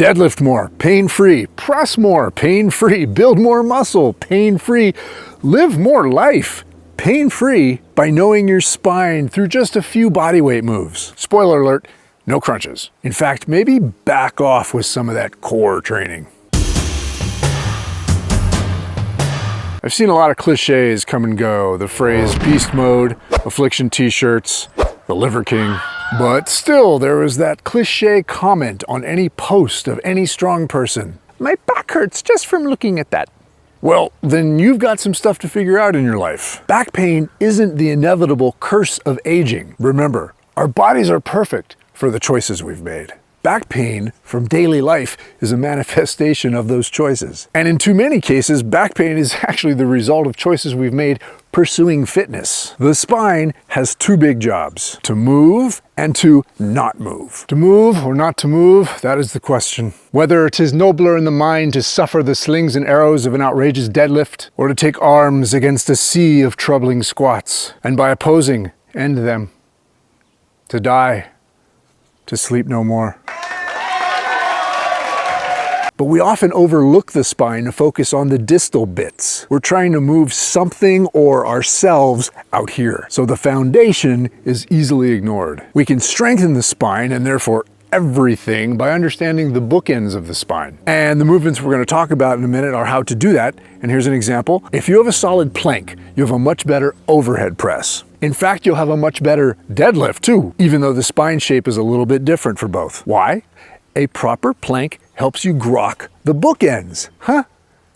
Deadlift more, pain-free. Press more, pain-free. Build more muscle, pain-free. Live more life, pain-free, by knowing your spine through just a few bodyweight moves. Spoiler alert, no crunches. In fact, maybe back off with some of that core training. I've seen a lot of cliches come and go. The phrase beast mode, affliction t-shirts, the Liver King. But still, there was that cliche comment on any post of any strong person. My back hurts just from looking at that. Well, then you've got some stuff to figure out in your life. Back pain isn't the inevitable curse of aging. Remember, our bodies are perfect for the choices we've made. Back pain from daily life is a manifestation of those choices. And in too many cases, back pain is actually the result of choices we've made pursuing fitness. The spine has two big jobs: to move and to not move. To move or not to move, that is the question. Whether it is nobler in the mind to suffer the slings and arrows of an outrageous deadlift, or to take arms against a sea of troubling squats, and by opposing, end them. To die, to sleep no more. But we often overlook the spine to focus on the distal bits. We're trying to move something or ourselves out here, so the foundation is easily ignored. We can strengthen the spine and therefore everything by understanding the bookends of the spine. And the movements we're going to talk about in a minute are how to do that. And here's an example. If you have a solid plank, you have a much better overhead press. In fact, you'll have a much better deadlift too, even though the spine shape is a little bit different for both. Why? A proper plank helps you grok the bookends. Huh?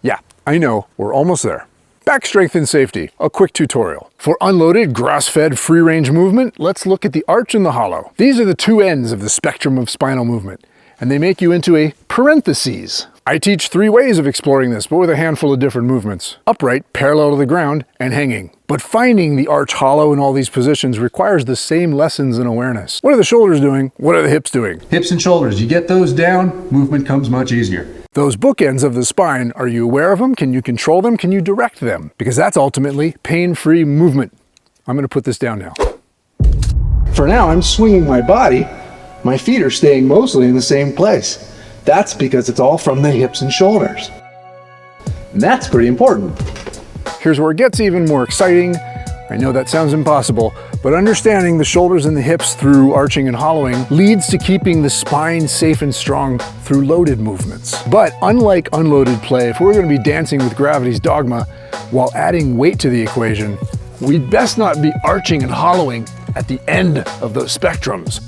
Yeah, I know, we're almost there. Back strength and safety, a quick tutorial. For unloaded, grass-fed, free-range movement, let's look at the arch and the hollow. These are the two ends of the spectrum of spinal movement, and they make you into a parentheses. I teach 3 ways of exploring this, but with a handful of different movements: upright, parallel to the ground, and hanging. But finding the arch hollow in all these positions requires the same lessons and awareness. What are the shoulders doing? What are the hips doing? Hips and shoulders, you get those down, movement comes much easier. Those bookends of the spine, are you aware of them? Can you control them? Can you direct them? Because that's ultimately pain-free movement. I'm going to put this down now. For now, I'm swinging my body. My feet are staying mostly in the same place. That's because it's all from the hips and shoulders. And that's pretty important. Here's where it gets even more exciting. I know that sounds impossible, but understanding the shoulders and the hips through arching and hollowing leads to keeping the spine safe and strong through loaded movements. But unlike unloaded play, if we're going to be dancing with gravity's dogma while adding weight to the equation, we'd best not be arching and hollowing at the end of those spectrums.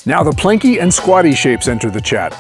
Now the planky and squatty shapes enter the chat.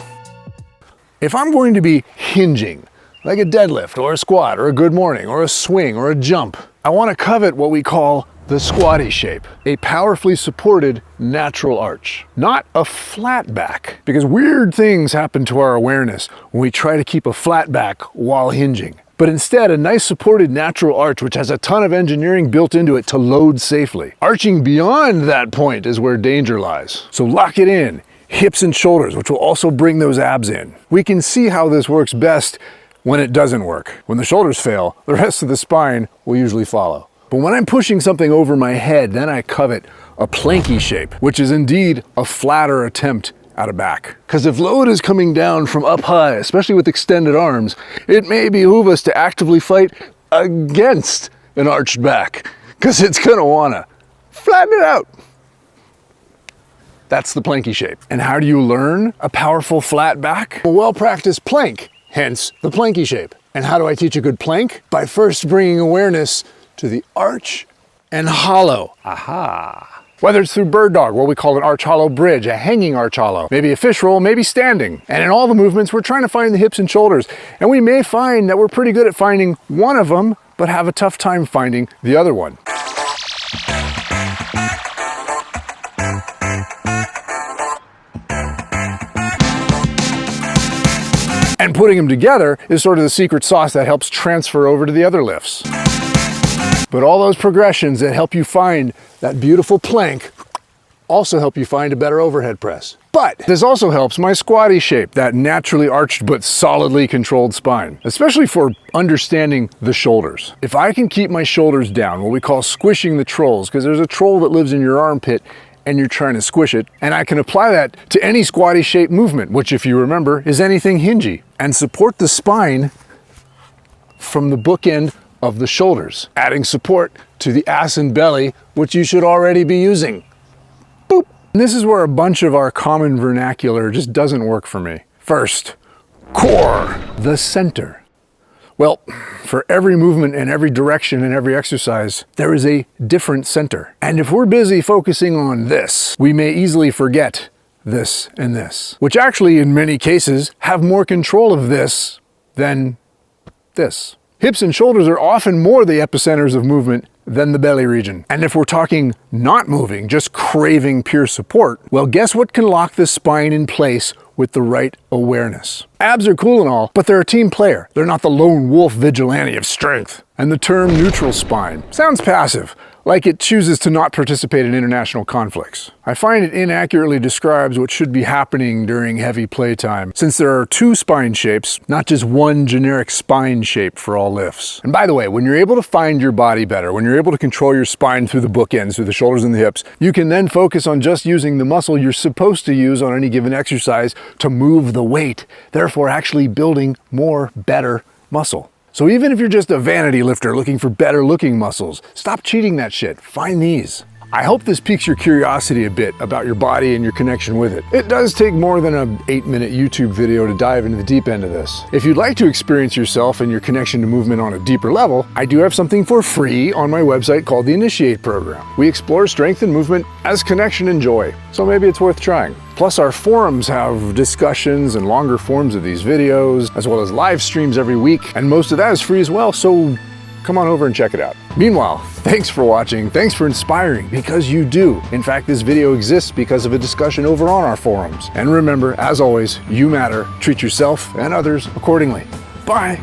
If I'm going to be hinging, like a deadlift or a squat or a good morning or a swing or a jump, I want to covet what we call the squatty shape, a powerfully supported natural arch, not a flat back, because weird things happen to our awareness when we try to keep a flat back while hinging. But instead, a nice supported natural arch which has a ton of engineering built into it to load safely. Arching beyond that point is where danger lies. So lock it in. Hips and shoulders, which will also bring those abs in. We can see how this works best when it doesn't work. When the shoulders fail, the rest of the spine will usually follow. But when I'm pushing something over my head, then I covet a planky shape, which is indeed a flatter attempt at a back. Because if load is coming down from up high, especially with extended arms, it may behoove us to actively fight against an arched back, because it's gonna wanna flatten it out. That's the planky shape. And how do you learn a powerful flat back? A well-practiced plank, hence the planky shape. And how do I teach a good plank? By first bringing awareness to the arch and hollow. Aha. Whether it's through bird dog, what we call an arch hollow bridge, a hanging arch hollow, maybe a fish roll, maybe standing. And in all the movements, we're trying to find the hips and shoulders. And we may find that we're pretty good at finding one of them, but have a tough time finding the other one. And putting them together is sort of the secret sauce that helps transfer over to the other lifts. But all those progressions that help you find that beautiful plank also help you find a better overhead press. But this also helps my squatty shape, that naturally arched but solidly controlled spine, especially for understanding the shoulders. If I can keep my shoulders down, what we call squishing the trolls, because there's a troll that lives in your armpit and you're trying to squish it. And I can apply that to any squatty shape movement, which if you remember is anything hingy, and support the spine from the bookend of the shoulders, adding support to the ass and belly, which you should already be using. Boop. And this is where a bunch of our common vernacular just doesn't work for me. First, core, the center. Well, for every movement and every direction and every exercise, there is a different center. And if we're busy focusing on this, we may easily forget this and this, which actually in many cases have more control of this than this. Hips and shoulders are often more the epicenters of movement than the belly region. And if we're talking not moving, just craving pure support, well, guess what can lock the spine in place with the right awareness? Abs are cool and all, but they're a team player. They're not the lone wolf vigilante of strength. And the term neutral spine sounds passive, like it chooses to not participate in international conflicts. I find it inaccurately describes what should be happening during heavy playtime, since there are two spine shapes, not just one generic spine shape for all lifts. And by the way, when you're able to find your body better, when you're able to control your spine through the bookends, through the shoulders and the hips, you can then focus on just using the muscle you're supposed to use on any given exercise to move the weight, therefore actually building more, better muscle. So even if you're just a vanity lifter looking for better looking muscles, stop cheating that shit. Find these. I hope this piques your curiosity a bit about your body and your connection with it. It does take more than an 8-minute YouTube video to dive into the deep end of this. If you'd like to experience yourself and your connection to movement on a deeper level, I do have something for free on my website called the Initiate Program. We explore strength and movement as connection and joy, so maybe it's worth trying. Plus our forums have discussions and longer forms of these videos, as well as live streams every week, and most of that is free as well, so come on over and check it out. Meanwhile, thanks for watching, thanks for inspiring, because you do. In fact, this video exists because of a discussion over on our forums. And remember, as always, you matter. Treat yourself and others accordingly. Bye.